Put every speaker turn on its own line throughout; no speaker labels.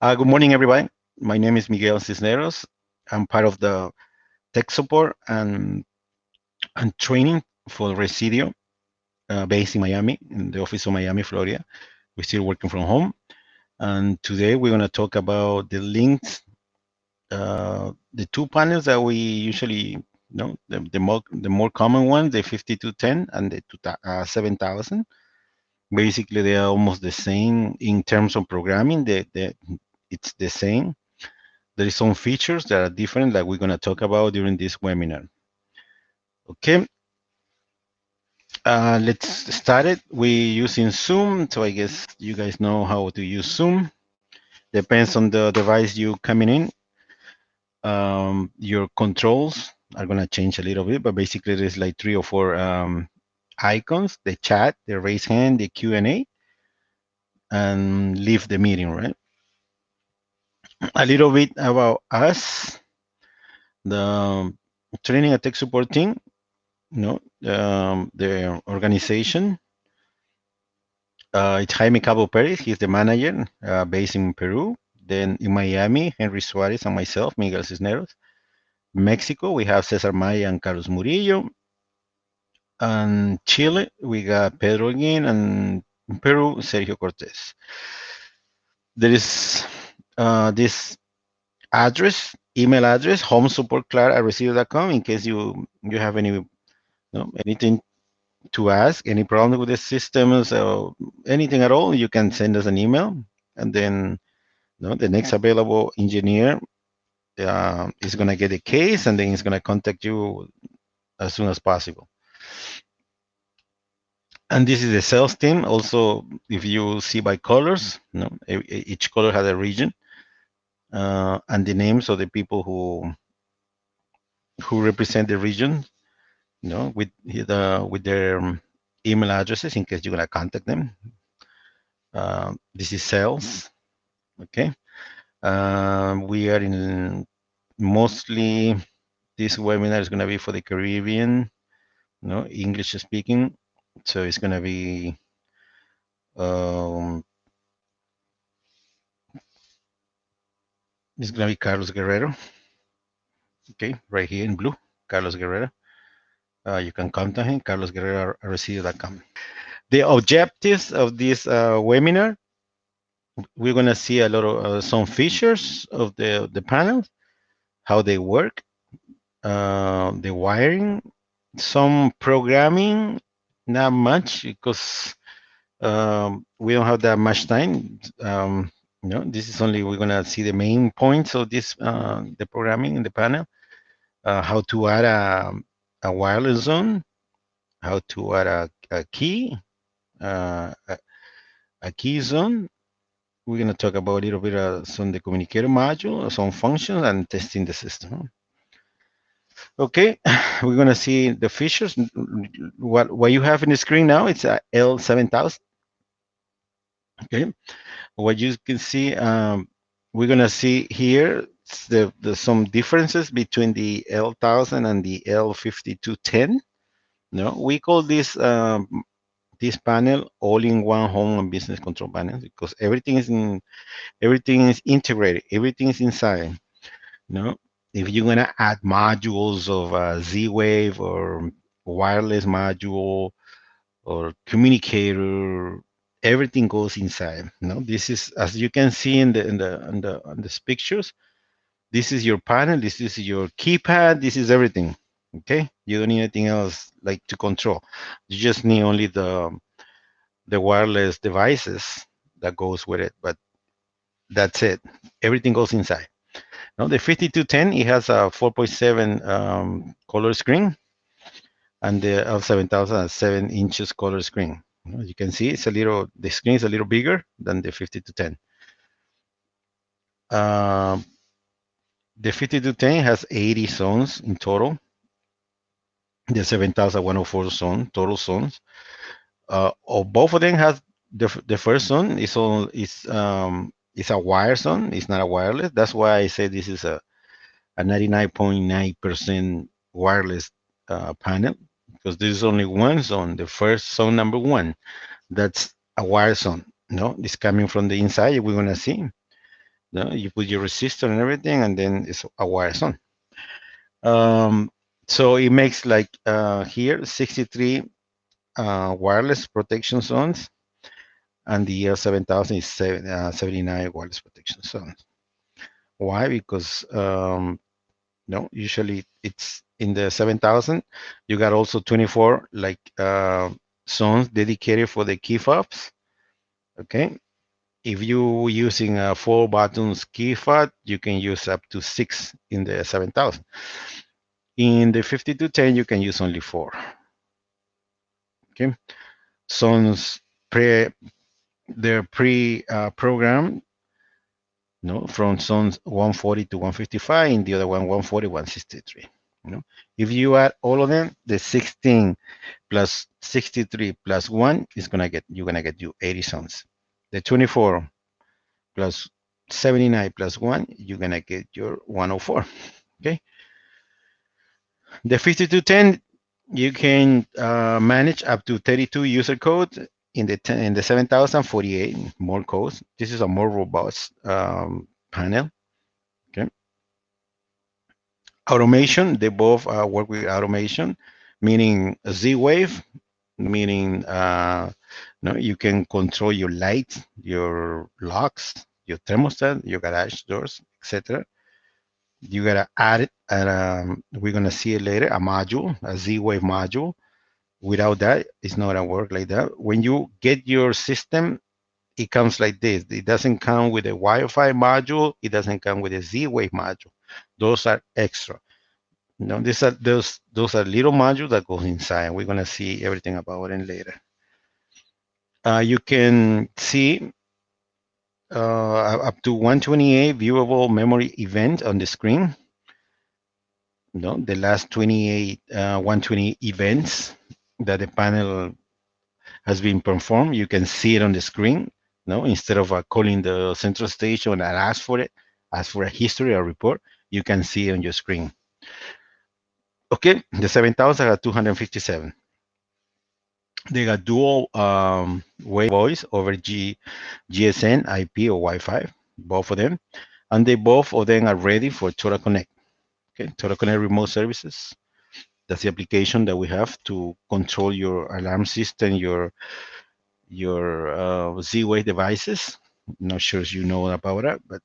Good morning, everybody. My name is Miguel Cisneros. I'm part of the tech support and training for Resideo, based in Miami, in the office of Miami, Florida. We're still working from home. And today we're going to talk about the Lynx, the two panels that we usually know, the more common ones, the 5210 and the 7000. Basically, they are almost the same in terms of programming. It's the same. There is some features that are different that we're going to talk about during this webinar. Okay, let's start it. We're using Zoom, so I guess you guys know how to use Zoom. Depends on the device you coming in. Your controls are going to change a little bit, but basically there's like 3 or 4 icons: the chat, the raise hand, the Q&A, and leave the meeting, right? A little bit about us. The training and tech support team, the organization. It's Jaime Cabo Perez. He's the manager, based in Peru. Then in Miami, Henry Suarez and myself, Miguel Cisneros. Mexico, we have Cesar Maya and Carlos Murillo. And Chile, we got Pedro again, and in Peru, Sergio Cortez. There is this address, email address, homesupportclar@resideo.com, in case you have anything to ask, any problem with the systems or anything at all, you can send us an email, and then the next available engineer is going to get a case, and then he's going to contact you as soon as possible. And this is the sales team. Also, if you see by colors, each color has a region, and the names of the people who represent the region, with their email addresses in case you're going to contact them. This is sales. Okay. We are in mostly, this webinar is going to be for the Caribbean, English speaking. So it's going to be Carlos Guerrero. Okay, right here in blue, Carlos Guerrero. You can contact him, carlosguerrero@resideo.com. The objectives of this webinar: we're going to see a lot of some features of the panels, how they work, the wiring, some programming, not much because we don't have that much time. This is only, we're going to see the main points of this, the programming in the panel, how to add a wireless zone, how to add a key, a key zone. We're going to talk about a little bit of some the communicator module, some functions, and testing the system. Okay, we're going to see the features. What you have in the screen now, it's a L7000. Okay, what you can see, we're going to see here the some differences between the L1000 and the L5210. We call this panel all-in-one home and business control panel because everything is integrated, everything is inside. If you're gonna add modules of Z-Wave or wireless module or communicator, everything goes inside. This is, as you can see in the pictures, this is your panel, this is your keypad, this is everything. Okay, you don't need anything else like to control. You just need only the wireless devices that goes with it, but that's it. Everything goes inside. Now the 5210, it has a 4.7 color screen, and the L7000 has 7 inches color screen. As you can see, the screen is a little bigger than the 5210. The 5210 has 80 zones in total. The 7000 104 total zones. Both of them has the first zone is a wire zone. It's not a wireless. That's why I say this is a 99.9% wireless panel, because there's only one zone, the first zone, number 1. That's a wire zone. It's coming from the inside. We're gonna see. No? You put your resistor and everything, and then it's a wire zone. So it makes like here 63 wireless protection zones, and the L7000 is 79 wireless protection zones. Why? Because no, usually it's in the 7000. You got also 24 like zones dedicated for the key fobs. Okay, if you using a 4 buttons key fob, you can use up to 6 in the 7000. In the 5210, you can use only 4. Okay, zones they're pre-programmed. No, from zones 140 to 155, and the other one 140, 163. You know, if you add all of them, the 16 plus 63 plus 1 is you're gonna get you 80 zones. The 24 plus 79 plus 1, you're gonna get your 104. Okay. The 5210, you can manage up to 32 user codes. In the 7048 more codes. This is a more robust panel. Okay. Automation, they both work with automation, meaning Z-Wave, meaning no, you can control your lights, your locks, your thermostat, your garage doors, etc. You gotta add it, and we're gonna see it later, a module, a Z-Wave module. Without that, it's not gonna work like that. When you get your system, it comes like this. It doesn't come with a Wi-Fi module. It doesn't come with a Z-Wave module. Those are extra. No, those are little modules that goes inside. We're gonna see everything about it later. You can see up to 128 viewable memory events on the screen. No, the last 28 120 events that the panel has been performed, you can see it on the screen. No, instead of calling the central station and ask for it, ask for a history or report, you can see it on your screen. Okay, the 7000 are 257. They got dual wave voice over GSM, IP, or Wi-Fi, both of them, and they both of them are ready for Total Connect. Okay, Total Connect remote services. That's the application that we have to control your alarm system, your Z-Wave devices. Not sure if you know about it, but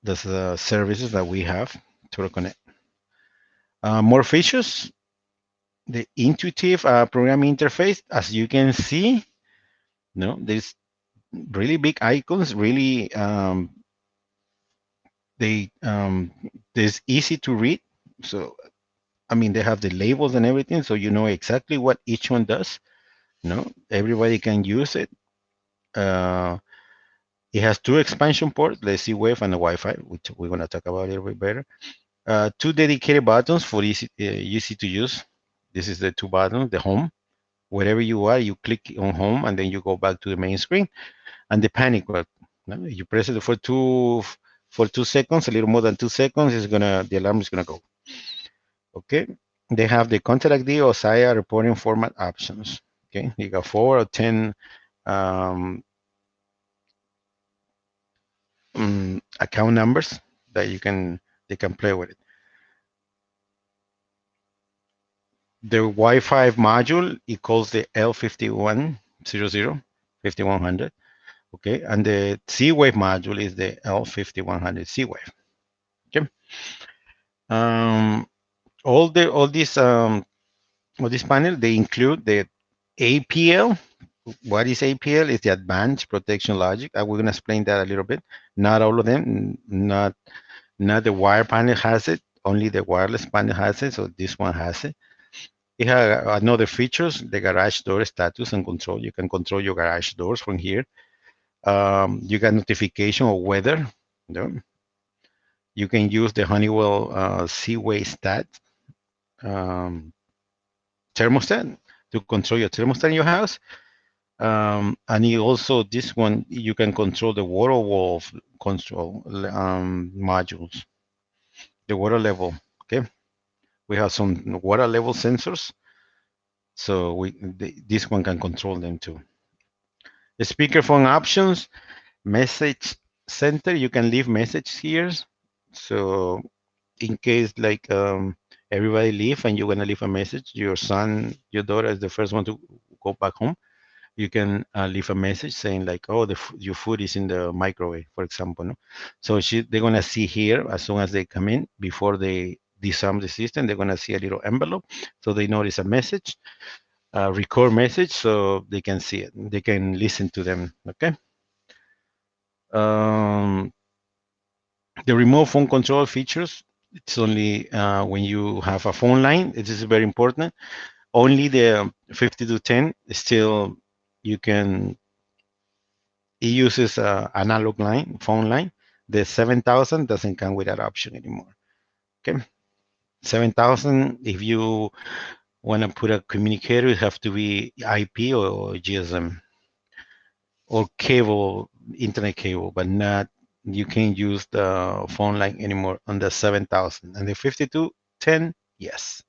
that's the services that we have Total Connect. More features. The intuitive programming interface, as you can see, no, there's really big icons, really there's easy to read. So I mean, they have the labels and everything, so you know exactly what each one does. No, everybody can use it. It has 2 expansion ports, the Z-Wave and the Wi-Fi, which we're going to talk about a little bit better. 2 dedicated buttons for easy to use. This is the 2 buttons, the home. Wherever you are, you click on home, and then you go back to the main screen. And the panic button. No? You press it for 2 seconds, a little more than 2 seconds, the alarm is gonna go. Okay. They have the contact ID or SIA reporting format options. Okay, you got 4 or 10 account numbers that they can play with it. The Wi-Fi module, it calls the L5100, 5100. Okay, and the Z-Wave module is the L5100 Z-Wave. Okay. All this panel, they include the APL. What is APL? Is the Advanced Protection Logic. I will explain that a little bit. Not all of them. Not the wire panel has it. Only the wireless panel has it. So this one has it. It has another features, the garage door status and control. You can control your garage doors from here. You got notification of weather. You can use the Honeywell Z-Wave stat thermostat to control your thermostat in your house. And this one, you can control the water wall control modules, the water level. Okay, we have some water level sensors, so this one can control them too. The speakerphone options, message center, you can leave message here. So in case like everybody leave and you're gonna leave a message, your son, your daughter is the first one to go back home, you can leave a message saying like, oh, your food is in the microwave, for example. No? So they're gonna see here as soon as they come in, before they disarm the system, they're gonna see a little envelope, so they notice a message, record message, so they can see it, they can listen to them. Okay. Um, the remote phone control features, it's only when you have a phone line. This is very important. Only the 5210 still you can. It uses a analog line, phone line. The 7000 doesn't come with that option anymore. Okay, 7000. If you want to put a communicator, it have to be IP or GSM or cable, internet cable, but not. You can't use the phone line anymore on the 7000 and the 5210. Yes.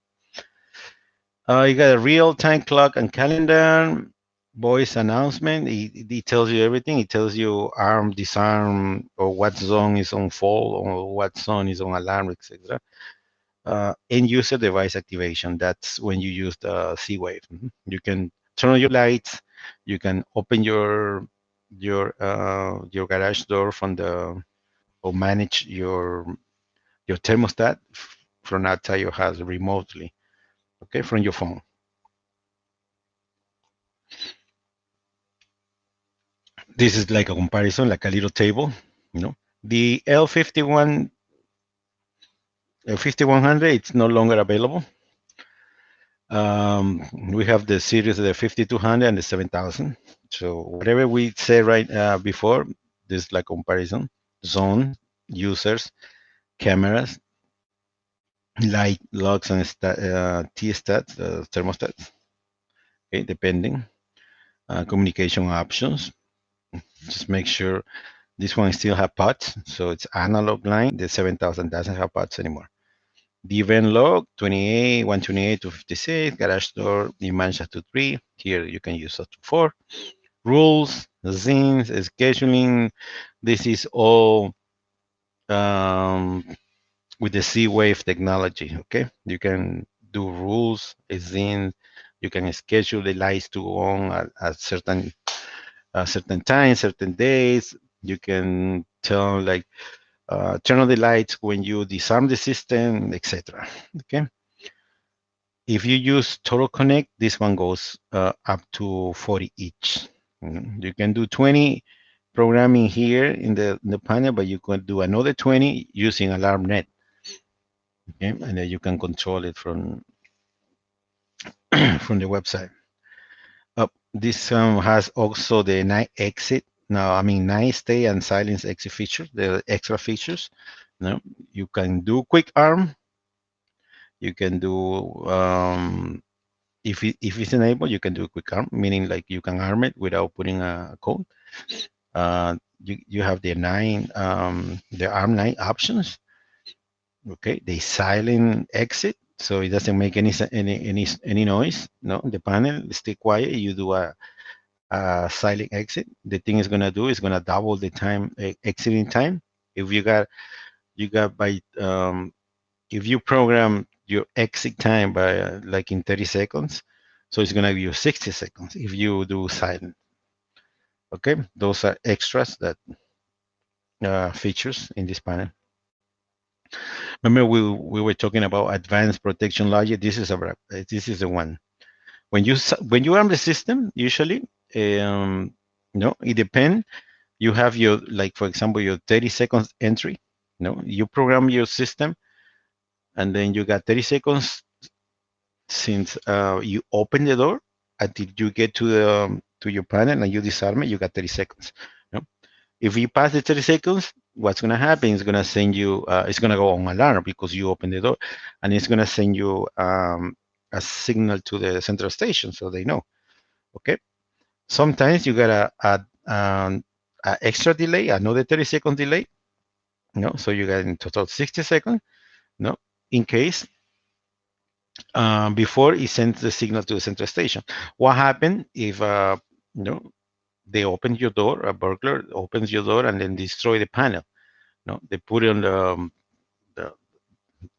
You got a real-time clock and calendar, voice announcement. It tells you everything. It tells you arm, disarm, or what zone is on fall, or what zone is on alarm, etc. End user device activation. That's when you use the C-Wave. You can turn on your lights. You can open your garage door from the, or manage your thermostat from outside your house remotely. Okay, from your phone. This is like a comparison, like a little table, you know. The L5100, it's no longer available. We have the series of the 5200 and the 7000. So whatever we said right before, this is like comparison, zone, users, cameras, light, logs, and T-stats, thermostats, okay, depending. Communication options. Just make sure this one still have pods, so it's analog line. The 7000 doesn't have pods anymore. The event log 28, 128 to 56, garage door, you manage up to 3. Here you can use up to 4. Rules, zines, scheduling. This is all with the C-Wave technology. Okay, you can do rules, zines. You can schedule the lights to go on at certain times, certain days. You can tell like turn on the lights when you disarm the system, etc. Okay. If you use Total Connect, this one goes up to 40 each. You can do 20 programming here in the panel, but you can do another 20 using AlarmNet. Okay, and then you can control it from from the website. This has also the night exit. Now, I mean, night stay and silence exit features, the extra features. No, you can do quick arm. You can do if it's enabled, you can do quick arm, meaning like you can arm it without putting a code. You have the the arm 9 options. Okay, the silent exit, so it doesn't make any noise. No, the panel stay quiet. You do a silent exit. The thing is gonna do is gonna double the time exiting time. If you got by if you program your exit time by like in 30 seconds, so it's gonna give you 60 seconds if you do silent. Okay, those are extras that features in this panel. Remember we were talking about advanced protection logic. This is the one. When you arm the system, usually, no, it depends. You have your, like for example, your 30 seconds entry. No, you program your system, and then you got 30 seconds since you open the door until you get to your panel and you disarm it. You got 30 seconds. No, if you pass the 30 seconds, what's gonna happen is gonna send you. It's gonna go on alarm because you open the door, and it's gonna send you a signal to the central station so they know. Okay. Sometimes you gotta add a extra delay, another 30-second delay. No, so you got in total 60 seconds. No, in case before it sends the signal to the central station. What happened if no they open your door, a burglar opens your door and then destroy the panel. No, they put it on the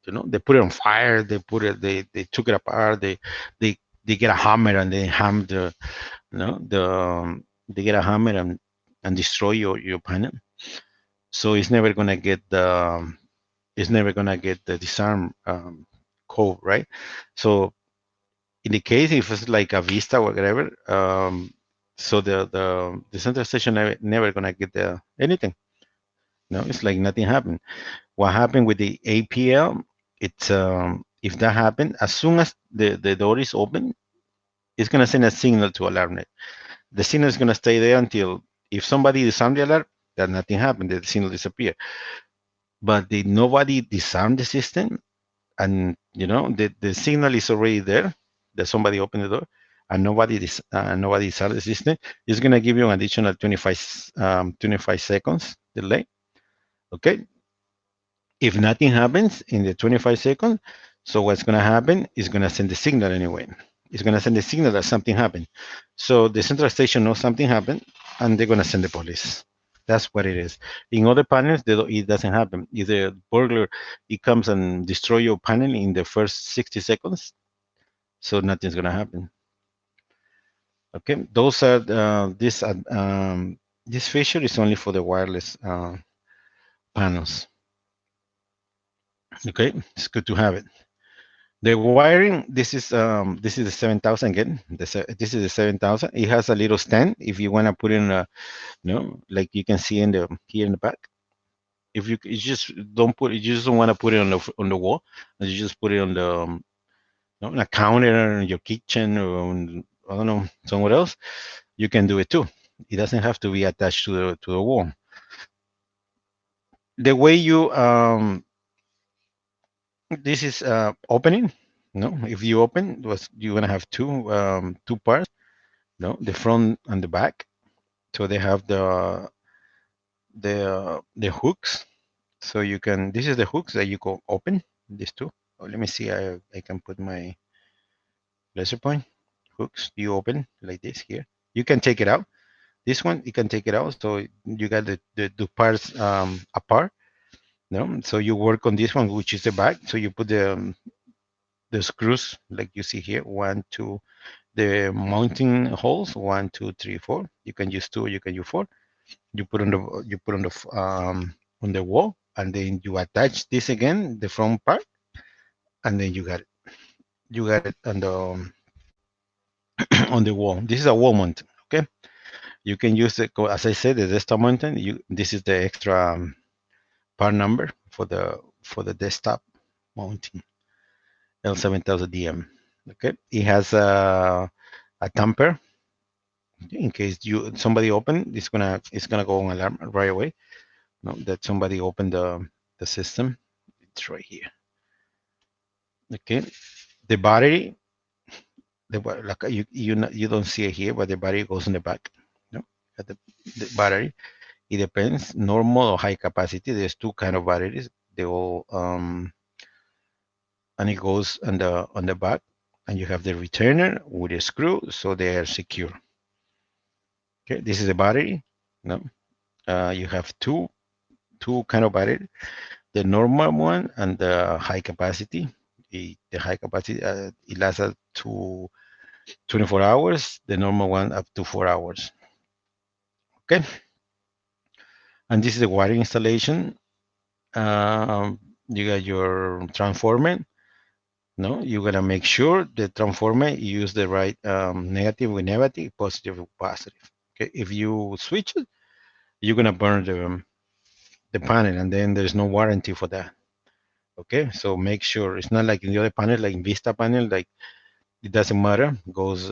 they put it on fire. They took it apart. They get a hammer and they ham they get a hammer and destroy your panel. So it's never gonna get the disarm code, right? So in the case if it's like a Vista or whatever, so the central station never gonna get anything. No, it's like nothing happened. What happened with the APL? It's if that happened, as soon as the door is open, it's gonna send a signal to alarm it. The signal is gonna stay there until if somebody disarmed the alert, that nothing happened, the signal disappear. But nobody disarmed the system, and the signal is already there that somebody opened the door, and nobody disarmed the system. It's gonna give you an additional 25 seconds delay. Okay, if nothing happens in the 25 seconds, so what's going to happen is going to send the signal anyway. It's going to send the signal that something happened. So the central station knows something happened, and they're going to send the police. That's what it is. In other panels, it doesn't happen. If the burglar, it comes and destroy your panel in the first 60 seconds, so nothing's going to happen. Okay, those are this feature is only for the wireless panels. Okay, it's good to have it. The wiring, this is the 7000 again. This is the 7000. It has a little stand if you want to put in a, like you can see here in the back. If you just you just don't want to put it on the wall, and you just put it on the on a counter in your kitchen or on, I don't know, somewhere else, you can do it too. It doesn't have to be attached to the wall. The way you this is opening. No, if you open, you're gonna have two parts. No, the front and the back. So they have the hooks. So you can. This is the hooks that you can open. These two. Oh, let me see. I can put my laser point hooks. You open like this here. You can take it out. This one you can take it out. So you got the two parts apart. No, so you work on this one, which is the back. So you put the screws like you see here, 1, 2, the mounting holes, 1, 2, 3, 4. You can use 2, you can use 4. You put on the wall, and then you attach this again, the front part, and then you got it. You got it on the on the wall. This is a wall mount. Okay, you can use it as I said, the desktop mounting. This is the extra part number for the desktop mounting. L7000DM. Okay, it has a tamper in case somebody open. It's gonna go on alarm right away. No, that somebody opened the system. It's right here. Okay, the battery. Like you don't see it here, but the battery goes in the back. No, at the battery. It depends, normal or high capacity. There's two kind of batteries. They all and it goes on the back, and you have the returner with a screw, so they are secure. Okay, this is the battery. No, you have two kind of battery, the normal one and the high capacity. The high capacity it lasts up to 24 hours. The normal one up to 4 hours. Okay, and this is the wiring installation. You got your transformer. No, you gotta make sure the transformer you use the right negative with negative, positive with positive. Okay, if you switch it, you're gonna burn the panel, and then there's no warranty for that. Okay, so make sure it's not like in the other panel, like in Vista panel, like it doesn't matter, goes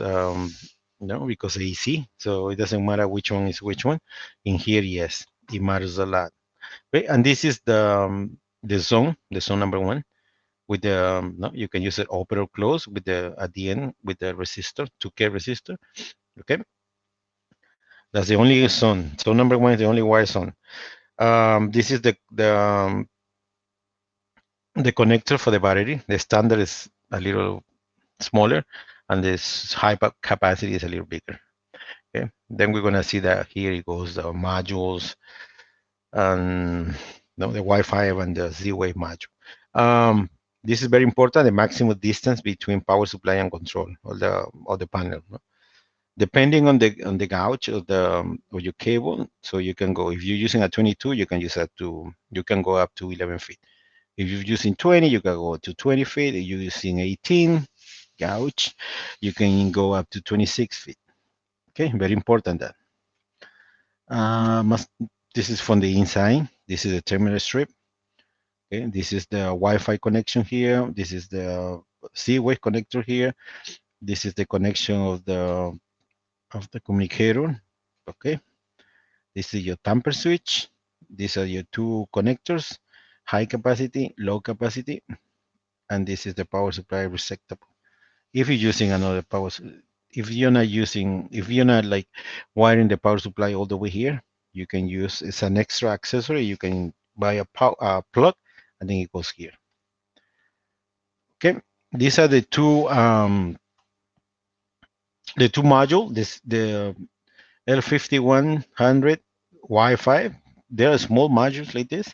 because AC, so it doesn't matter which one is which one. In here, yes, it matters a lot. Okay, and this is the zone number 1. With the no, you can use it open or close with the at the end with the resistor, 2K resistor. Okay, that's the only zone. Zone number 1 is the only wire zone. This is the connector for the battery. The standard is a little smaller, and this high capacity is a little bigger. Okay, then we're gonna see that here it goes the modules and no, the Wi-Fi and the Z-Wave module. This is very important, the maximum distance between power supply and control of the panel. No? Depending on the gauge of your cable, so you can go, if you're using a 22, you can use you can go up to 11 feet. If you're using 20, you can go to 20 feet. If you're using 18 gauge, you can go up to 26 feet. Okay, very important that. This is from the inside. This is the terminal strip. Okay, this is the Wi-Fi connection here. This is the Z-Wave connector here. This is the connection of the communicator. Okay, this is your tamper switch. These are your two connectors, high capacity, low capacity, and this is the power supply receptacle. If you're using another if you're not like wiring the power supply all the way here, you can use, it's an extra accessory. You can buy a plug, and then it goes here. Okay, these are the two module. The L5100 Wi-Fi. There are small modules like this.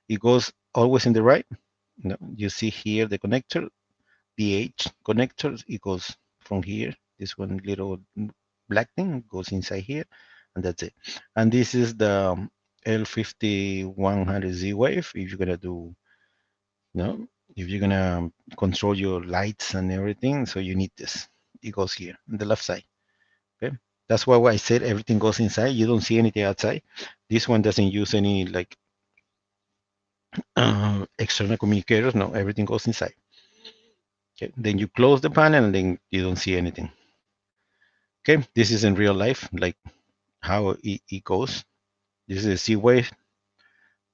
It goes always in the right. No, you see here the connector, the H connector. It goes from here. This one little black thing goes inside here, and that's it. And this is the L5100 Z-Wave. If you're gonna do, no, if you're gonna control your lights and everything, so you need this. It goes here on the left side. Okay, that's why I said everything goes inside. You don't see anything outside. This one doesn't use any like external communicators. No, everything goes inside. Okay, then you close the panel, and then you don't see anything. Okay, this is in real life, like how it goes. This is a Z-Wave,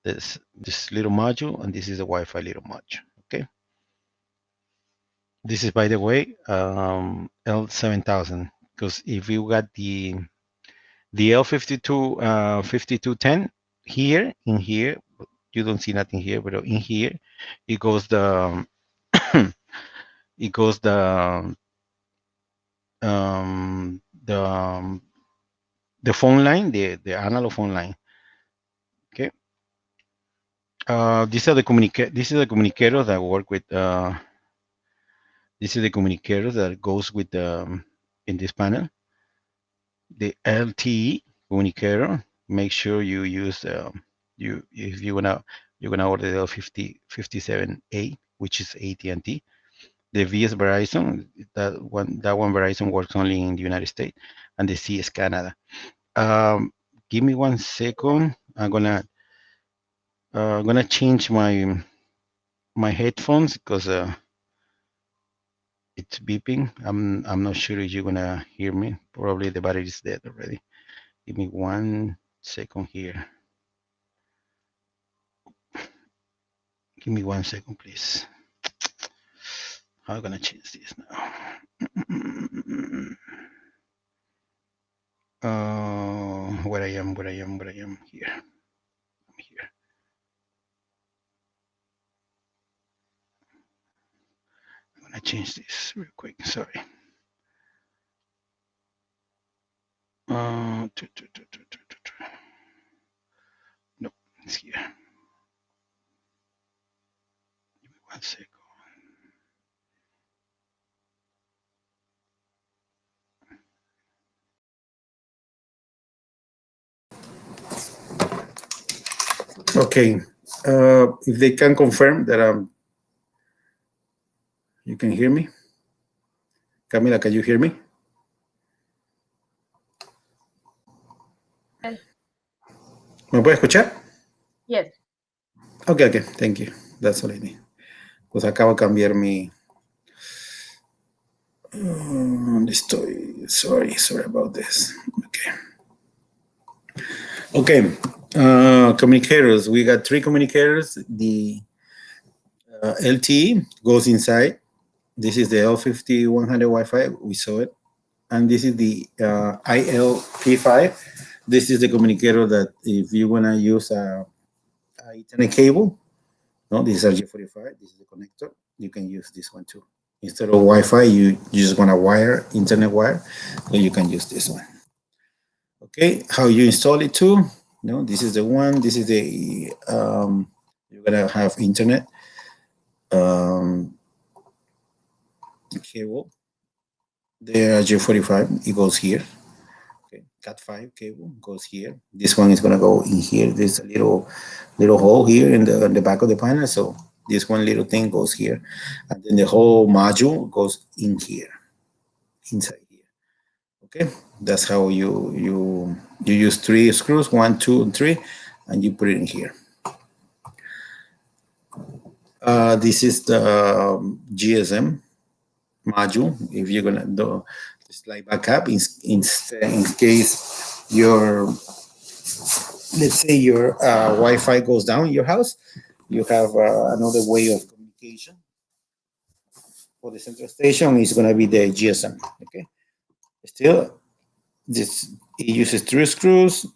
this little module, and this is a Wi-Fi little module. Okay, this is, by the way, L7000, because if you got the L5210 here, in here, you don't see nothing here, but in here it goes the it goes the phone line, the analog phone line. Okay, these are the this is the communicator that work with this is the communicator that goes with in this panel, the LTE communicator. Make sure you use if you're gonna order the L57A, which is AT&T. The VS Verizon, that one Verizon works only in the United States, and the CS Canada. Give me 1 second. I'm gonna change my headphones because it's beeping. I'm not sure if you're gonna hear me. Probably the battery is dead already. Give me 1 second here. Give me 1 second, please. I'm gonna change this now. Where I am here. I'm here. I'm gonna change this real quick. Sorry. No, it's here. Give me 1 second. Okay. If they can confirm that you can hear me. Camila, can you hear me?
Yes.
¿Me puede escuchar?
Yes.
Okay, thank you. That's all I need. Pues acabo de cambiar mi... Sorry about this. Okay. Communicators. We got 3 communicators. The LTE goes inside. This is the L5100 Wi-Fi. We saw it. And this is the ILP5. This is the communicator that if you want to use a Ethernet cable, no, this is RJ45. This is the connector. You can use this one too. Instead of Wi-Fi, you just want a wire, internet wire, so you can use this one.
Okay, how you install it too. This is the one. This is the you're gonna have internet cable. The J45, it goes here. Okay, Cat5 cable goes here. This one is gonna go in here. There's a little hole here in the back of the panel. So this one little thing goes here, and then the whole module goes in here, inside here. Okay, that's how you use 3 screws, 1, 2, and 3, and you put it in here. This is the GSM module. If you're gonna do slide back up in case your, let's say your Wi-Fi goes down in your house, you have another way of communication. For the central station is going to be the GSM. Okay, still this, it uses 3 screws.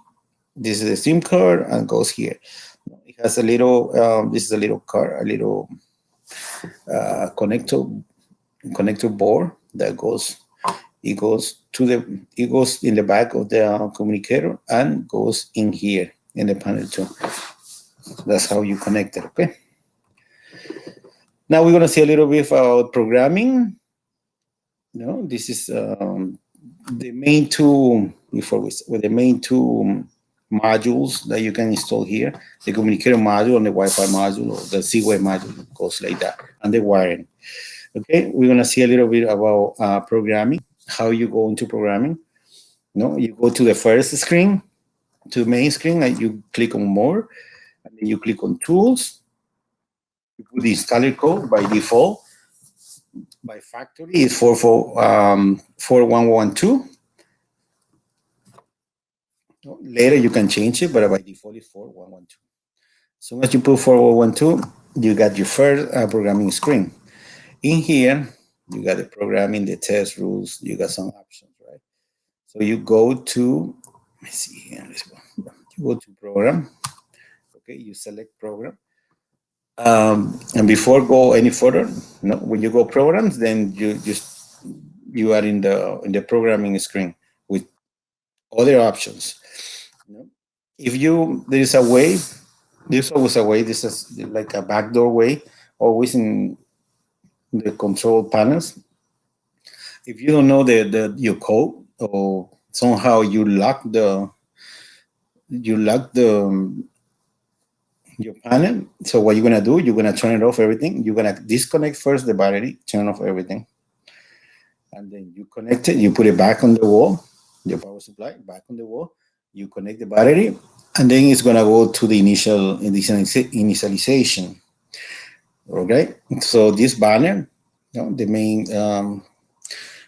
This is the SIM card and goes here. It has a little this is a little card, a little connector board that goes in the back of the communicator and goes in here in the panel too. That's how you connect it. Okay, now we're going to see a little bit about programming. This is the main two, with the main two modules that you can install here: the communicator module and the Wi-Fi module, or the Z-Wave module, goes like that, and the wiring. Okay, we're gonna see a little bit about programming, how you go into programming. You go to the first screen, to the main screen, and you click on More, and then you click on Tools. You put the installer code by default. By factory is 4112. Later you can change it, but by default it's 4112. As soon as you put 4112, you got your first programming screen. In here, you got the programming, the test rules, you got some options, right? So you go to, let's see here, let's go. You go to program. Okay, you select program. And before go any further, when you go programs, then you are in the programming screen with other options. If there's a way, there's always a way. This is like a backdoor way, always in the control panels. If you don't know your code, or somehow you lock your panel, so what you're gonna do, you're gonna turn it off everything. You're gonna disconnect first the battery, turn off everything, and then you connect it. You put it back on the wall, your power supply back on the wall. You connect the battery, and then it's gonna go to the initialization. Okay, so this banner, the main,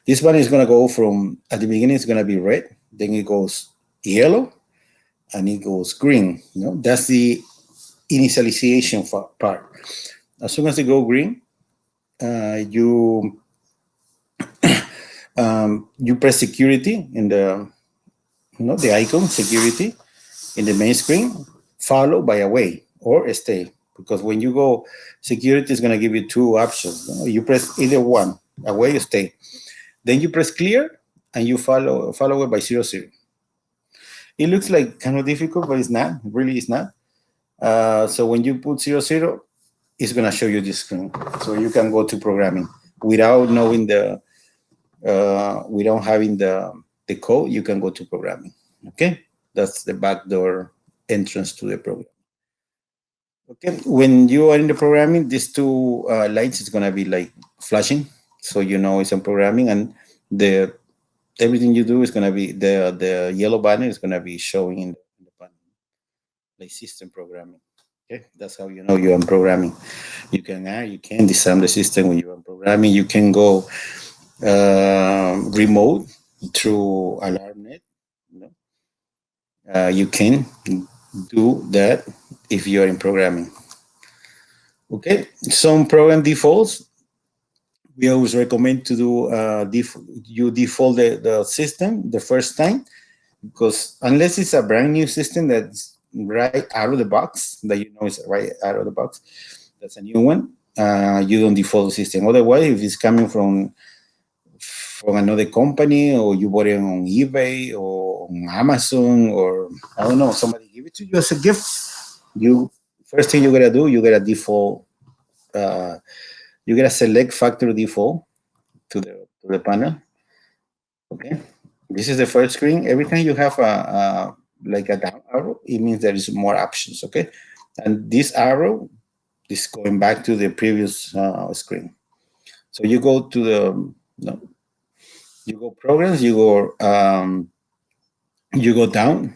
this banner is gonna go from, at the beginning it's gonna be red, then it goes yellow, and it goes green. That's the initialization part. As soon as it go green, you press security in the the icon security in the main screen, followed by away or stay. Because when you go security, is going to give you 2 options. You press either one, away or stay. Then you press clear, and you follow it by 00. It looks like kind of difficult, but it's not. Really, it's not. So when you put 00, it's going to show you this screen. So you can go to programming without knowing without having the code. You can go to programming. Okay, that's the backdoor entrance to the program. Okay, when you are in the programming, these 2 lights is going to be like flashing, so it's in programming, and everything you do is going to be the yellow banner is going to be showing in the panel, like system programming. Okay, that's how you're in programming. You can disarm the system when you're in programming. You can go remote through AlarmNet. You can do that if you are in programming. Okay, some program defaults. We always recommend to do you default the system the first time, because unless it's a brand new system that's right out of the box, that it's right out of the box, that's a new one, you don't default the system. Otherwise, if it's coming from another company, or you bought it on eBay or on Amazon, or I don't know, somebody give it to you as a gift. First thing you gotta do, you gotta default. You gotta select factory default to the panel. Okay, this is the first screen. Every time you have like a down arrow, it means there is more options. Okay, and this arrow is going back to the previous screen. So you go to the you go programs, you go down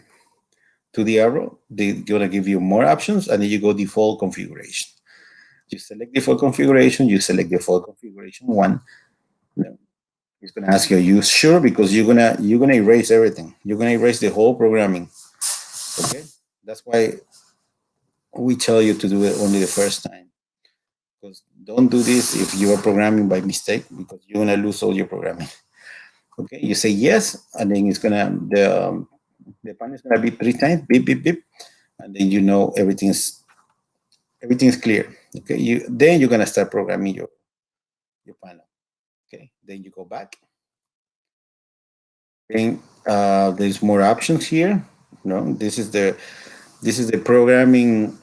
to the arrow. They're gonna give you more options, and then you go default configuration. You select default configuration. You select default configuration 1. It's gonna ask you, are you sure? Because you're gonna erase everything. You're gonna erase the whole programming. Okay, that's why we tell you to do it only the first time. Because don't do this if you are programming by mistake, because you're gonna lose all your programming. Okay, you say yes, and then it's gonna the panel is gonna beep 3 times, beep beep beep, and then you know everything's clear. Okay, then you're gonna start programming your panel. Okay, then you go back. Then there's more options here. This is the programming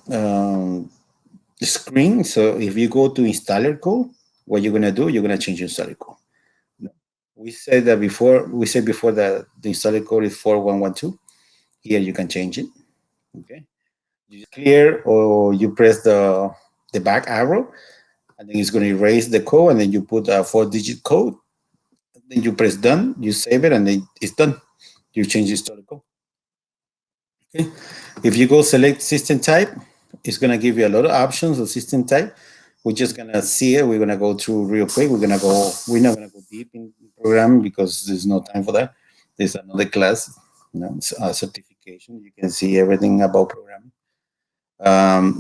screen. So if you go to installer code, what you're gonna do? You're gonna change your installer code. We said that before. We said before that the installer code is 4112. Here you can change it. Okay, you clear, or you press the back arrow, and then it's going to erase the code, and then you put a 4-digit code. Then you press done, you save it, and then it's done. You change the installer code. Okay, if you go select system type, it's going to give you a lot of options of system type. We're just going to see it. We're going to go through real quick. We're not going to go deep in programming because there's no time for that. There's another class, certification. You can see everything about programming.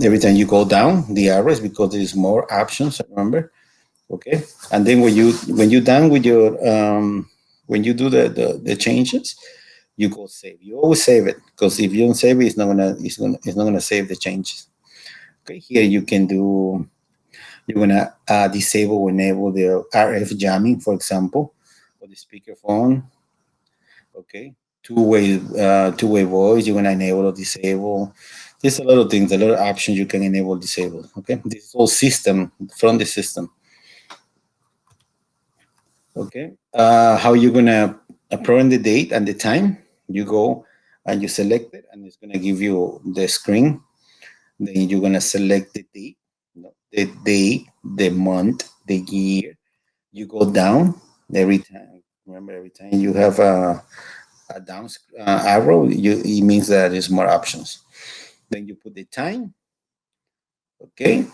Every time you go down the arrows, because there's more options, remember. Okay, and then when you're done with your when you do the changes, you go save. You always save it, because if you don't save it, it's not gonna save the changes. Okay, here you can do. You're gonna disable or enable the RF jamming, for example, or the speakerphone. Okay, two-way voice. You're gonna enable or disable. There's a lot of things, a lot of options you can enable, disable. Okay, this is all system from the system. Okay, how you're gonna program the date and the time? You go and you select it, and it's gonna give you the screen. Then you're gonna select the date, the day, the month, the year. You go down every time. Remember, every time you have a down arrow, it means that there's more options. Then you put the time. Okay,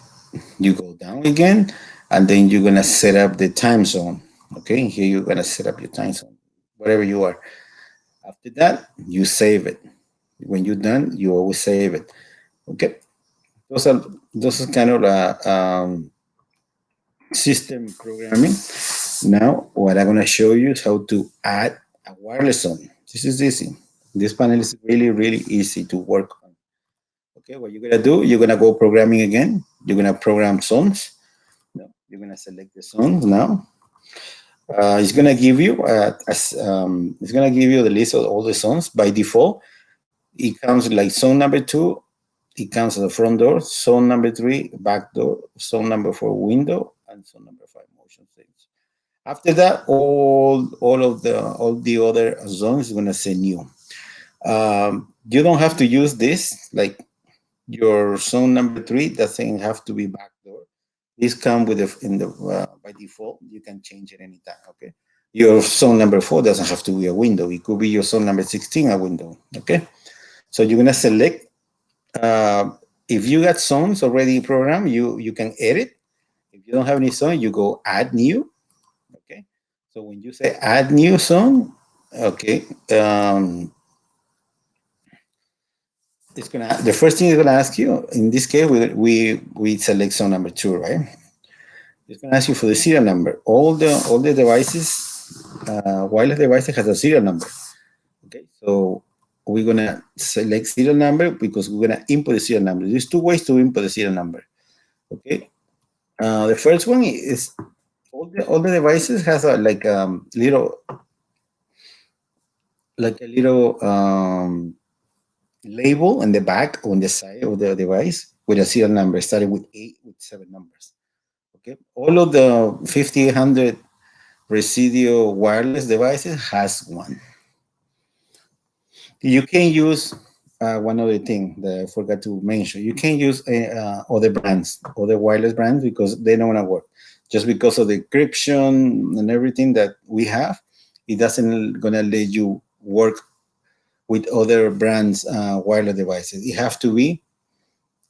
you go down again, and then you're gonna set up the time zone. Okay, here you're gonna set up your time zone, whatever you are. After that, you save it. When you're done, you always save it. Okay, those are kind of system programming. Now, what I'm gonna show you is how to add a wireless zone. This is easy. This panel is really, really easy to work on. Okay, what you're gonna do? You're gonna go programming again. You're gonna program zones. You're gonna select the zones now. It's gonna give you the list of all the zones by default. It comes like zone number 2. It comes at the front door. Zone number 3, back door. Zone number 4, window, and zone number 5, motion things. After that, all the other zones is gonna say new. You don't have to use this. Like your zone number 3 doesn't have to be back door. This comes with by default. You can change it anytime. Okay. Your zone number 4 doesn't have to be a window. It could be your zone number 16 a window. Okay. So you're gonna select. If you got zones already programmed, you can edit. If you don't have any zone, you go add new. Okay. So when you say add new zone, okay, the first thing it's gonna ask you. In this case, we select zone number 2, right? It's gonna ask you for the serial number. All the devices, wireless devices has a serial number. Okay, so we're gonna select serial number because we're gonna input the serial number. There's 2 ways to input the serial number. Okay, the first one is all the devices has a little like a little label on the back on the side of the device with a serial number starting with 8 with 7 numbers. Okay, all of the 5800 Resideo wireless devices has one. You can use one other thing that I forgot to mention. You can use other brands, other wireless brands, because they don't want to work. Just because of the encryption and everything that we have, it doesn't gonna let you work with other brands wireless devices. It have to be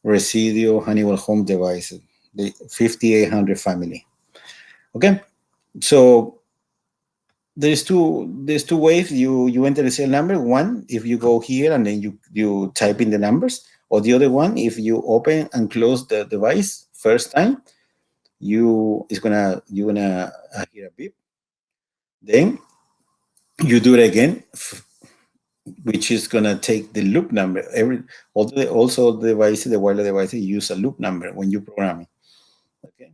Resideo Honeywell Home devices, the 5800 family. Okay, so there's two ways you enter the serial number. One, if you go here and then you type in the numbers, or the other one, if you open and close the device first time, you're gonna hear a beep. Then you do it again, which is gonna take the loop number. Also the devices, the wireless devices use a loop number when you program it. Okay.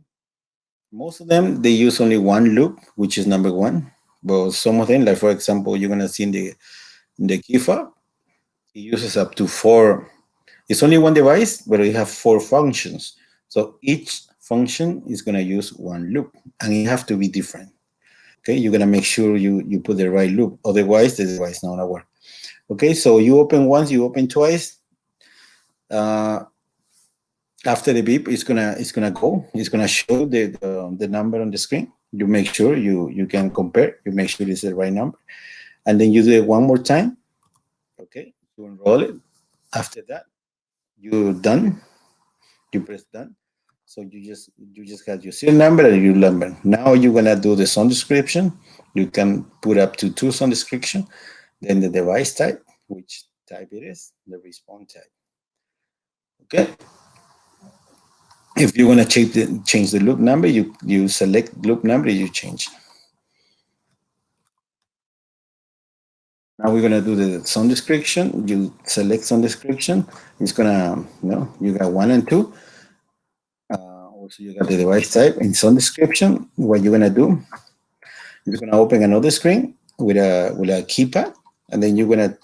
Most of them they use only one loop, which is number one. But some of them, like for example, you're gonna see in the key fob, it uses up to 4. It's only one device, but it have 4 functions. So each function is gonna use one loop, and it have to be different. Okay, you're gonna make sure you put the right loop, otherwise the device not gonna work. Okay, so you open once, you open twice. After the beep, it's gonna go. It's gonna show the number on the screen. You make sure you can compare. You make sure it's the right number, and then you do it one more time. Okay, you enroll it. After that, you're done. You press done. So you just got your serial number and your number. Now you're gonna do the song description. You can put up to 2 song description. Then the device type, which type it is, the response type. Okay. If you want to change the loop number, you select loop number, you change. Now we're gonna do the song description. You select song description. It's gonna, you got 1 and 2. Also, you got the device type and song description. What you're gonna do? You're gonna open another screen with a keypad, and then you're gonna,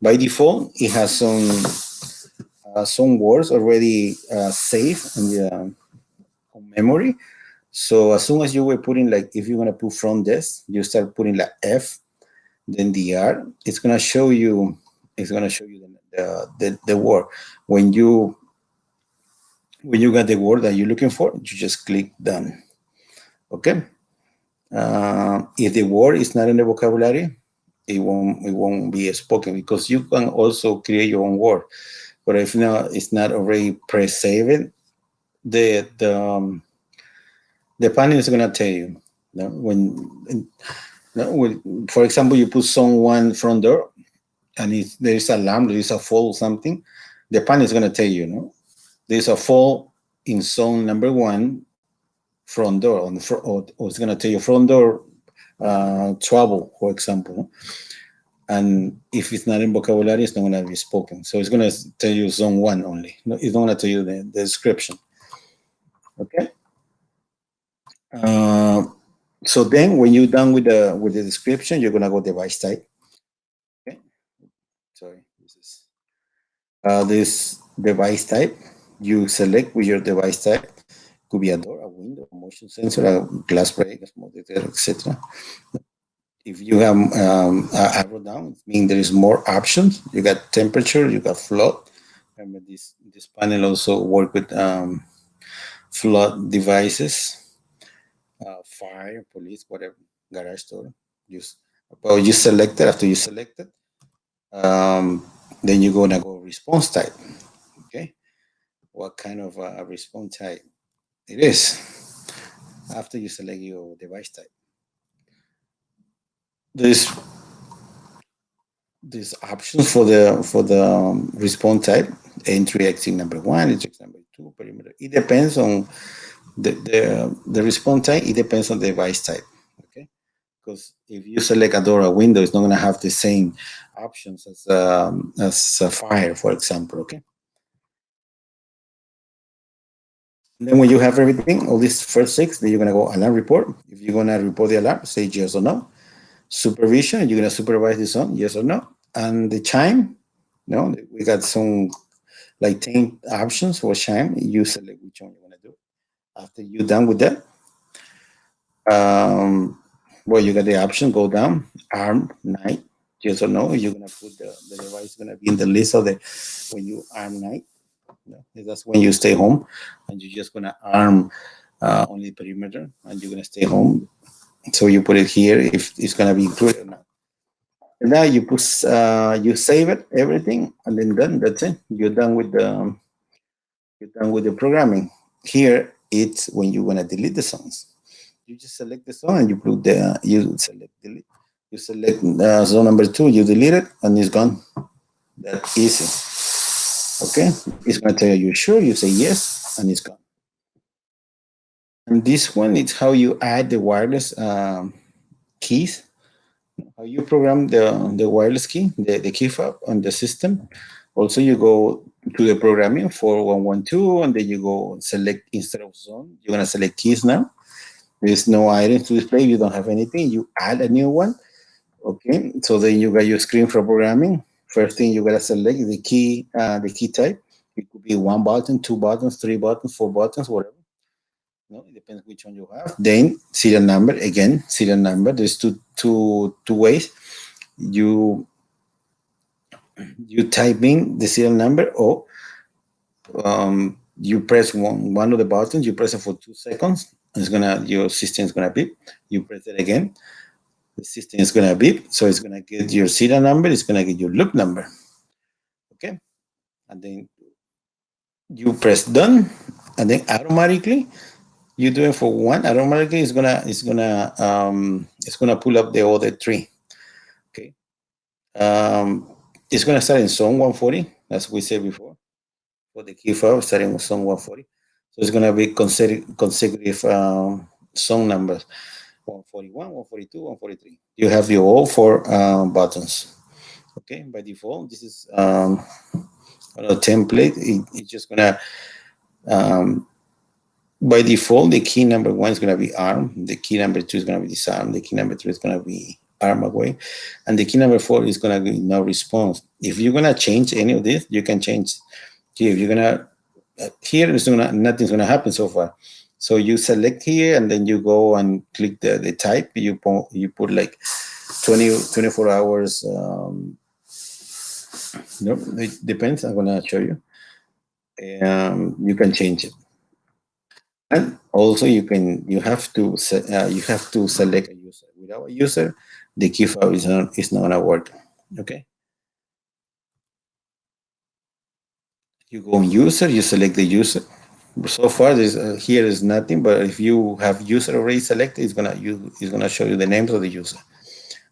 by default, it has some words already saved in the on memory. So as soon as you were putting, like, if you're gonna put front desk, you start putting like F, then the R. It's gonna show you. It's gonna show you the word. When you got the word that you're looking for, you just click done. Okay. If the word is not in the vocabulary, it won't be spoken, because you can also create your own word. But if it's not already pre-saved, the panel is gonna tell you. When, for example, you put someone front door, and there's a alarm, there's a fault, something, the panel is gonna tell you, there's a fault in zone number 1, front door, or it's gonna tell you front door trouble, for example. And if it's not in vocabulary, it's not gonna be spoken. So it's gonna tell you zone 1 only. It's not gonna tell you the description. Okay. So then, when you're done with the description, you're gonna go device type. Okay. Sorry, this device type. You select with your device type. Could be a door, a window, a motion sensor, a glass break, a smoke detector, etc. If you have an arrow down, it means there is more options. You got temperature, you got flood. Remember, this panel also work with flood devices, fire, police, whatever, garage door. You select it. After you select it, then you're gonna go response type. Okay, what kind of a response type it is? After you select your device type, there's options for the response type: entry, exit number 1, exit number 2, perimeter. It depends on the response type. It depends on the device type. Okay, because if you select a door or window, it's not going to have the same options as a fire, for example. Okay. And then when you have everything, all these first 6, then you're going to go alarm report. If you're going to report the alarm, say yes or no. supervision. You're gonna supervise the zone, yes or no? And the chime, no, we got some like 10 options for chime. You select which one you wanna do. After you're done with that, well, you got the option, go down, arm, night, yes or no. You're gonna put the device gonna be in the list of the when you arm night. No, that's when you stay home, and you're just gonna arm only perimeter, and you're gonna stay home. So you put it here if it's gonna be included or not. And now you put you save it everything, and then done. That's it. You're done with the programming. Here it's when you wanna delete the songs. You just select the song and you put the you select delete. You select zone number 2. You delete it, and it's gone. That's easy. Okay, it's gonna tell you sure. You say yes, and it's gone. And this one is how you add the wireless keys. How you program the wireless key, the key fob on the system. Also, you go to the programming for 112, and then you go select instead of zone. You're gonna select keys now. There's no items to display. You don't have anything. You add a new one. Okay, so then you got your screen for programming. First thing you gotta select the key type. It could be 1 button, 2 buttons, 3 buttons, 4 buttons, whatever. No, it depends which one you have. Then serial number again. Serial number. There's two ways. You type in the serial number, or you press one of the buttons. You press it for 2 seconds. It's gonna your system is gonna beep. You press it again. The system is gonna beep. So it's gonna get your serial number. It's gonna get your loop number. Okay, and then you press done, and then automatically you do it for one. Automatically it's gonna pull up the other 3. Okay, it's gonna start in zone 140, as we said before, for the key fob starting with zone 140. So it's gonna be consecutive zone numbers: 141, 142, 143. You have your all 4 buttons. Okay, by default, this is on a template. It's just gonna by default, the key number 1 is going to be arm. The key number 2 is going to be disarm. The key number 3 is going to be arm away. And the key number 4 is going to be no response. If you're going to change any of this, you can change. Here, if you're going to, here, nothing's going to happen so far. So you select here, and then you go and click the type. You put like 24 hours. No, it depends. I'm going to show you. You can change it. And also you have to select a user. Without a user, the key fob is not gonna work. Okay. You go on user, you select the user. So far, here is nothing. But if you have user already selected, it's gonna show you the names of the user.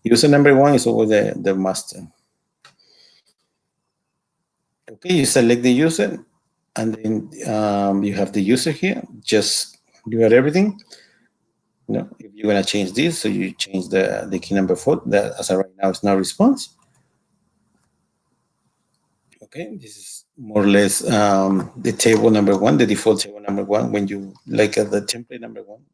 User number 1 is always the master. Okay, you select the user, and then you have the user here. Just you got everything. No, if you're gonna change this, so you change the key number 4. That as of right now is no response. Okay, this is more or less the table number 1, the default table number 1, when you like the template number 1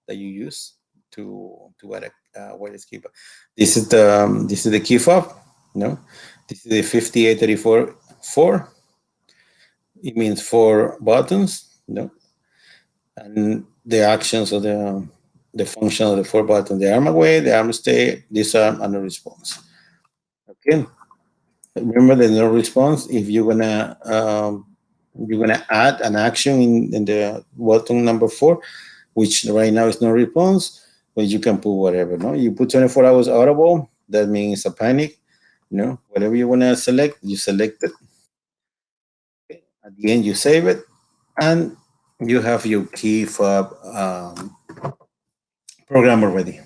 that you use to add a wireless keypad. This is the key fob. No, this is the 5834. It means 4 buttons. No, and the actions of the function of the 4 buttons: the arm away, the arm stay, disarm, and the response. Okay. Remember the no response. If you're gonna add an action in the button number 4, which right now is no response, but you can put whatever. No, you put 24 hours audible. That means a panic. No, whatever you wanna select, you select it. Okay. At the end, you save it, and you have your key fob program already.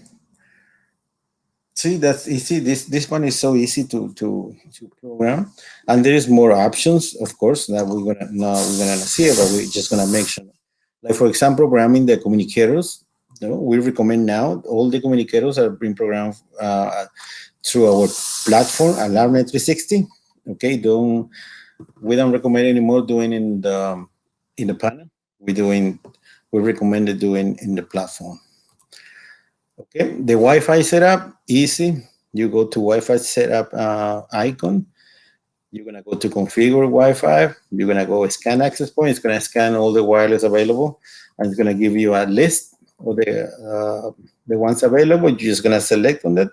See, that's easy. This one is so easy to program, and there is more options, of course, that we're gonna see it, but we're just gonna mention. Like for example, programming the communicators. We recommend now all the communicators are being programmed through our platform, Alarmnet 360. Okay, we don't recommend anymore doing in the panel. We recommend it doing in the platform. Okay, the Wi-Fi setup, easy. You go to Wi-Fi setup icon. You're gonna go to configure Wi-Fi. You're gonna go scan access point. It's gonna scan all the wireless available, and it's gonna give you a list of the ones available. You're just gonna select on that.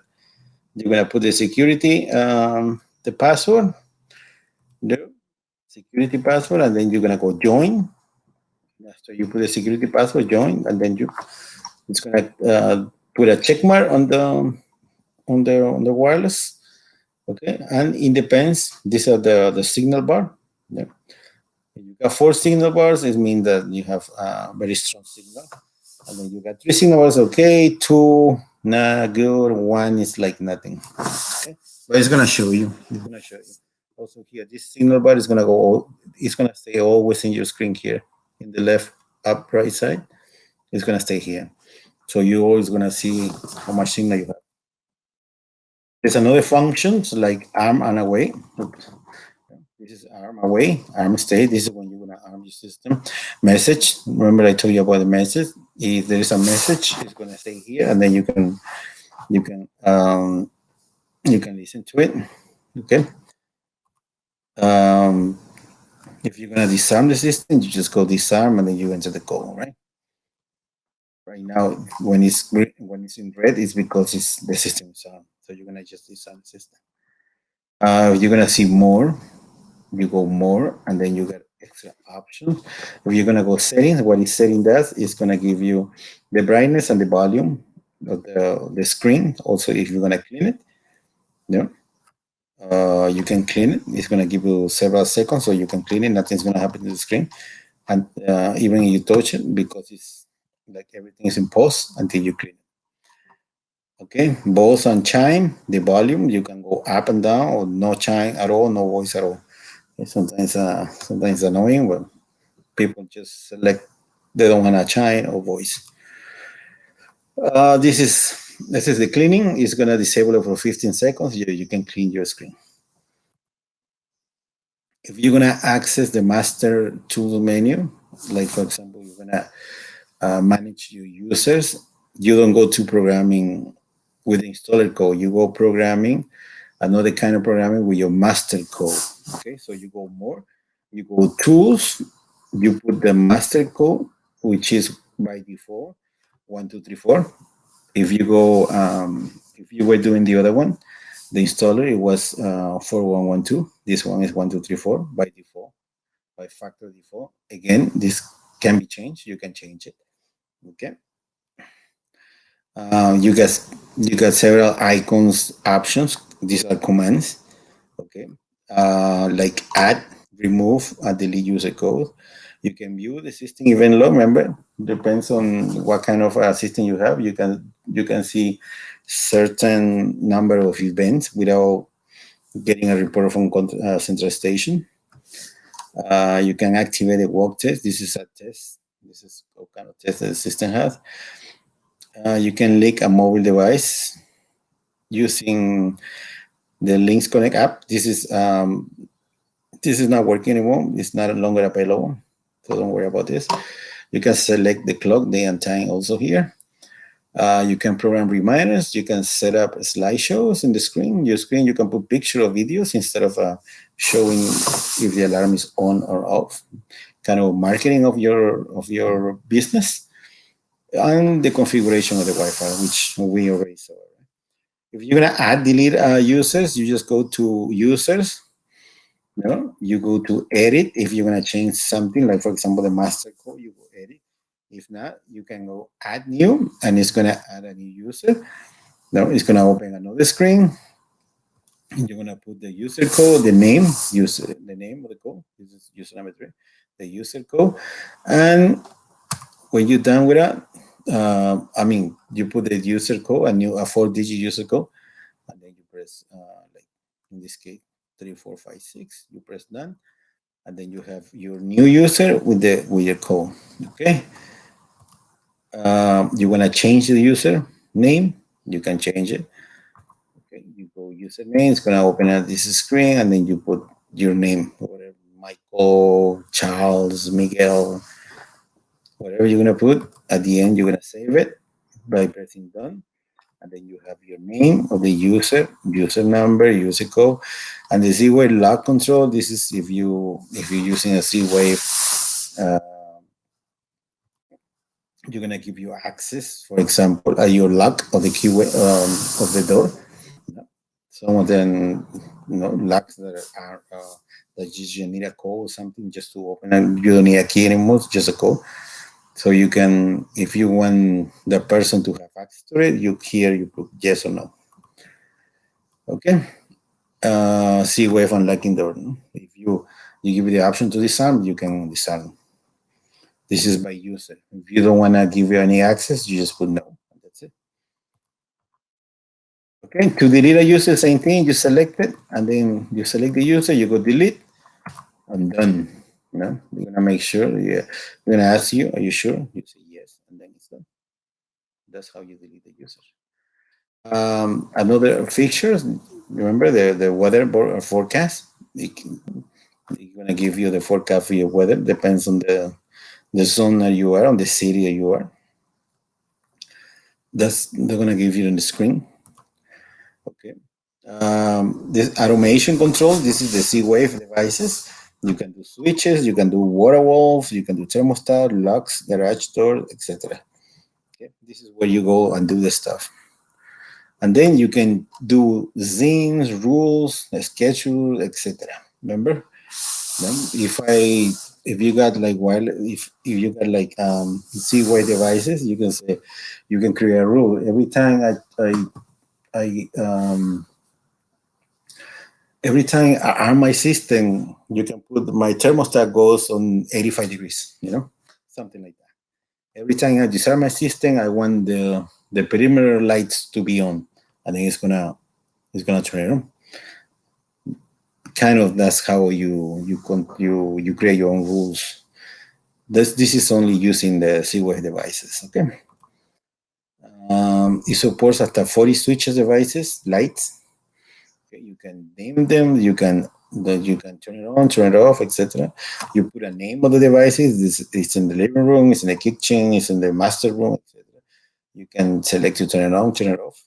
You're gonna put the security, the password, the security password, and then you're gonna go join. After you put the security password, join, and then it's gonna put a check mark on the wireless. Okay, and it depends. These are the signal bar. Yeah. If you got 4 signal bars, it means that you have a very strong signal. And then you got 3 signal bars, okay, 2 not good, 1 is like nothing. Okay, but it's gonna show you. It's gonna show you. Also here, this signal bar is gonna go. It's gonna stay always in your screen here, in the left up right side. It's gonna stay here. So you're always gonna see how much signal you have. There's another function like arm and away. Oops. This is arm away, arm stay. This is when you're gonna arm your system. Message. Remember I told you about the message. If there is a message, it's gonna stay here, and then you can listen to it. Okay. If you're gonna disarm the system, you just go disarm, and then you enter the code. Right. Right now, when it's in red, it's because the system is on. So you're gonna just disarm the system. You're gonna see more. You go more, and then you get extra options. If you're gonna go settings, what is setting does is gonna give you the brightness and the volume of the screen. Also, if you're gonna clean it, yeah, you can clean it. It's gonna give you several seconds, so you can clean it. Nothing's gonna happen to the screen, and even if you touch it, because it's like everything is in pause until you clean it. Okay, both on chime, the volume you can go up and down, or no chime at all, no voice at all. Sometimes annoying, but people just select they don't want a chime or voice. This is the cleaning. It's gonna disable it for 15 seconds. You can clean your screen. If you're gonna access the master tool menu, like for example, you're gonna manage your users, you don't go to programming with the installer code. You go programming another kind of programming with your master code. Okay, so you go more, you go tools, you put the master code, which is by default 1234. If you go, if you were doing the other one, the installer, it was 4112. This one is 1234 by default, by factor default. Again, this can be changed. You can change it. Okay. You got several icons options. These are commands. Okay, like add, remove, delete user code. You can view the system event log. Remember, depends on what kind of system you have. You can see certain number of events without getting a report from central station. You can activate a walk test. This is a test. This is what kind of test the system has. You can link a mobile device using the Lynx Connect app. This is not working anymore. It's not longer available. So don't worry about this. You can select the clock, day and time also here. You can program reminders. You can set up slideshows in the screen. Your screen, you can put picture or videos instead of showing if the alarm is on or off. Kind of marketing of your business. And the configuration of the Wi-Fi, which we already saw. If you're gonna add, delete users, you just go to users. You go to edit. If you're gonna change something, like for example the master code, you go edit. If not, you can go add new, and it's gonna add a new user. Now it's gonna open another screen. You're gonna put the user code, the name of the code. This is user number 3, the user code, and when you're done with that, you put the user code, a 4-digit user code, and then you press like in this case 3456. You press done, and then you have your new user with your code. Okay. You want to change the user name, you can change it. Okay. You go username. It's gonna open up this screen, and then you put your name, whatever, Michael, Charles, Miguel. Whatever you're gonna put at the end, you're gonna save it by pressing done. and then you have your name of the user, user number, user code, and the Z-Wave lock control. This is if you're using a Z-Wave, you're gonna give you access, for example, your lock of the key of the door. Some of them, locks that are that you just need a code or something just to open, and you don't need a key anymore, just a code. So you can, if you want the person to have access to it, you put yes or no. Okay. Z-Wave unlocking door. No? If you give the option to disarm, you can disarm. This is by user. If you don't want to give you any access, you just put no. That's it. Okay, to delete a user, same thing. You select it, and then you select the user. You go delete, and done. You're gonna make sure. Yeah, we're gonna ask you, are you sure? You say yes, and then it's done. That's how you delete the user. Another features. Remember the weather forecast. It's gonna give you the forecast for your weather. Depends on the zone that you are, on the city that you are. They're gonna give you on the screen. Okay. This automation control. This is the Z-Wave devices. You can do switches. You can do water walls. You can do thermostat, locks, garage door, etc. Okay. This is where you go and do the stuff. And then you can do zines, rules, schedule, etc. Remember? If you got like if you got like Z-Wave devices, you can say you can create a rule every time every time I arm my system, you can put my thermostat goes on 85 degrees, something like that. Every time I disarm my system, I want the perimeter lights to be on, and then it's gonna turn it on. Kind of that's how you create your own rules. This is only using the Z-Wave devices. Okay. It supports up to 40 switches devices, lights. You can name them. You can turn it on, turn it off, etc. You put a name of the devices. It's in the living room. It's in the kitchen. It's in the master room, etc. You can select to turn it on, turn it off.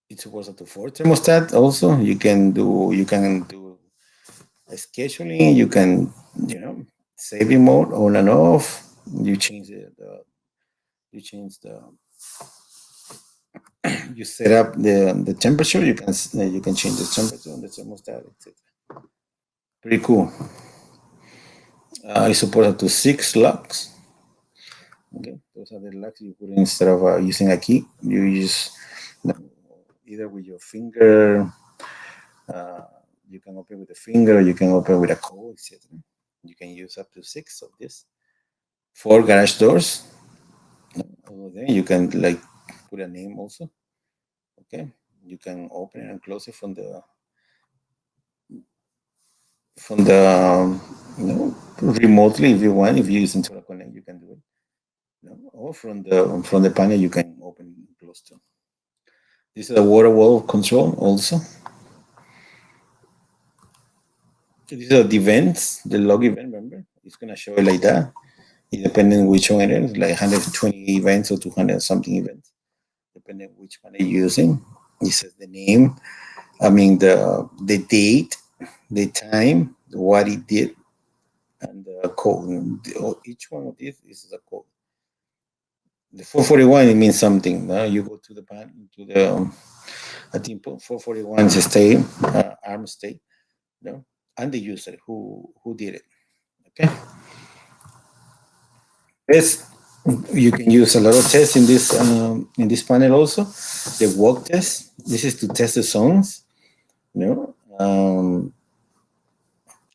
It supports up to 4 thermostat. Also, you can do a scheduling. You can saving mode on and off. You change you set up the temperature. You can change the temperature on the thermostat, etc. Pretty cool. It supports up to 6 locks. Okay, those are the locks you put in instead of using a key. You use either with your finger. You can open with a finger. You can open with a code, etc. You can use up to 6 of this. 4 garage doors. Over there, you can like put a name also. Okay, you can open it and close it from the remotely if you want. If you use Centro Connect, you can do it. Or from the panel, you can open and close too. This is a water wall control also. These are the events, the log event. Remember, it's gonna show it like that. It depending on which one it is, like 120 events or 200 something events, depending on which one you're using. It says the name. I mean the date, the time, what it did, and the code. Each one of these is a code. The 441 it means something. You go to the I think 441 is a state, arm state, and the user who did it. Okay. Yes, you can use a lot of tests in this panel also. The walk test. This is to test the zones.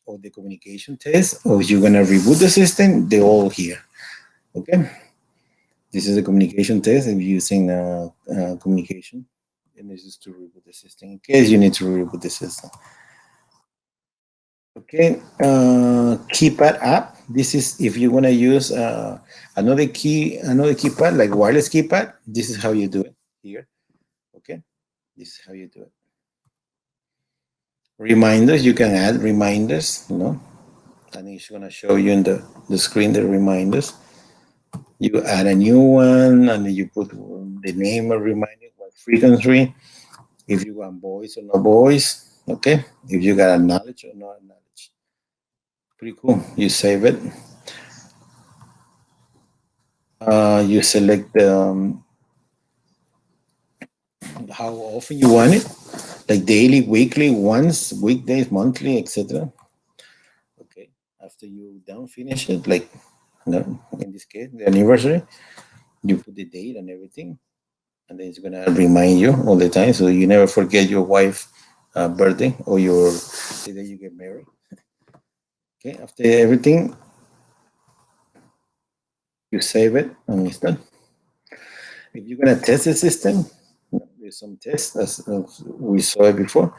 Or the communication test, or if you're gonna reboot the system, they're all here. Okay. This is a communication test if you're using communication, and this is to reboot the system in case you need to reboot the system. Okay, keypad app. This is if you want to use another keypad like wireless keypad. This is how you do it here. Okay, this is how you do it. Reminders, you can add reminders. And it's going to show you in the screen the reminders. You add a new one, and then you put the name and remind it what frequency, if you want voice or no voice, okay? If you got a knowledge or not knowledge. Pretty cool. You save it. You select how often you want it, like daily, weekly, once, weekdays, monthly, etc. Okay. After you done finish it, like in this case, the anniversary, you put the date and everything, and then it's gonna remind you all the time, so you never forget your wife's birthday or the day you get married. Okay. After everything, you save it and it's done. If you're gonna test the system, there's some tests as we saw it before.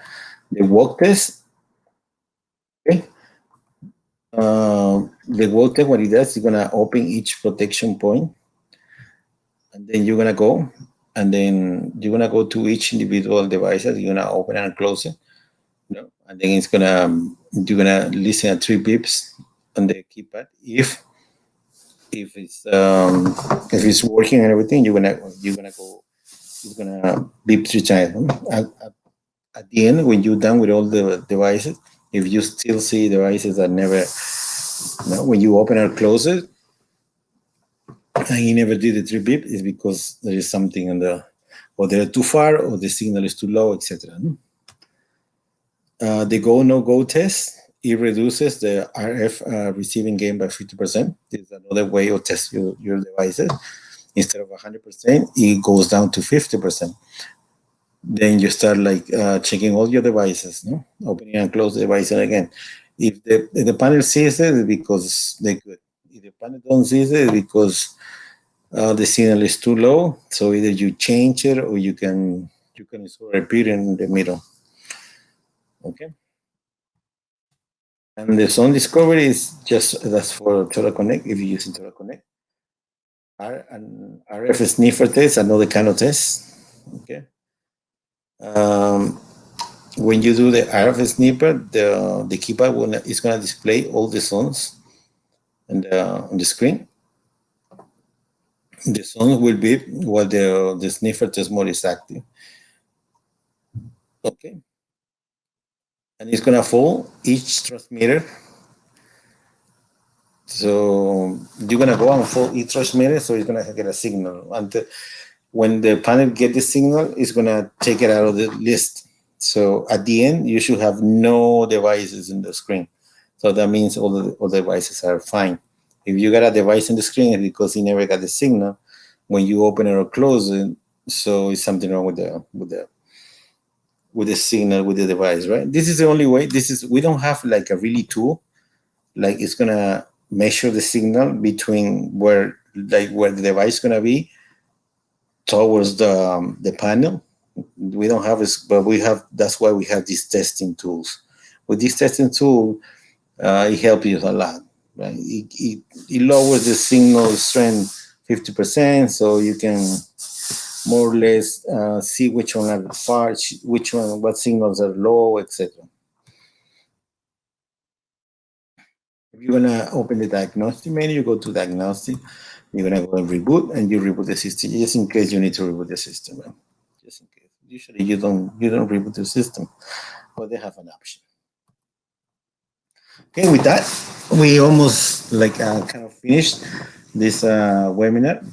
The walk test. Okay. The walk test, what it does, is gonna open each protection point, and then you're gonna go, and then you're gonna go to each individual devices. You're gonna open and close it, and then you're gonna listen at 3 beeps on the keypad. If it's working and everything, you're gonna go. It's gonna beep 3 times. At the end, when you're done with all the devices, if you still see devices that never, when you open or close it, and you never did the 3 beep, is because there is something or they're too far, or the signal is too low, etc. The go no go test, it reduces the RF receiving gain by 50%. This is another way of test your devices. Instead of 100%, it goes down to 50%. Then you start checking all your devices, opening and close the device again. If the panel sees it, it's because they're good. If the panel don't see it, it's because the signal is too low. So either you change it, or you can install a repeater in the middle. Okay. And the zone discovery is that's for Total Connect, if you're using Total Connect. RF sniffer test, another kind of test. Okay. When you do the RF sniffer, the keypad is going to display all the zones on the screen. The zone will be while the sniffer test mode is active. Okay. And it's going to follow each transmitter. So you're going to go and follow each transmitter, so it's going to get a signal. And when the panel gets the signal, it's going to take it out of the list. So at the end, you should have no devices in the screen. So that means all the devices are fine. If you got a device in the screen, it's because you never got the signal when you open it or close it. So it's something wrong with the signal with the device, right? This is the only way. We don't have like a really tool, like it's gonna measure the signal between where the device is gonna be towards the panel. We don't have this, but we have. That's why we have these testing tools. With this testing tool, it helps you a lot, right? It lowers the signal strength 50%, so you can more or less see which one are far, what signals are low, etc. If you're gonna open the diagnostic menu, you go to diagnostic. You're gonna go and reboot, and you reboot the system, just in case you need to reboot the system. Right? Just in case. Usually you don't reboot the system, but they have an option. Okay, with that, we almost kind of finished this webinar.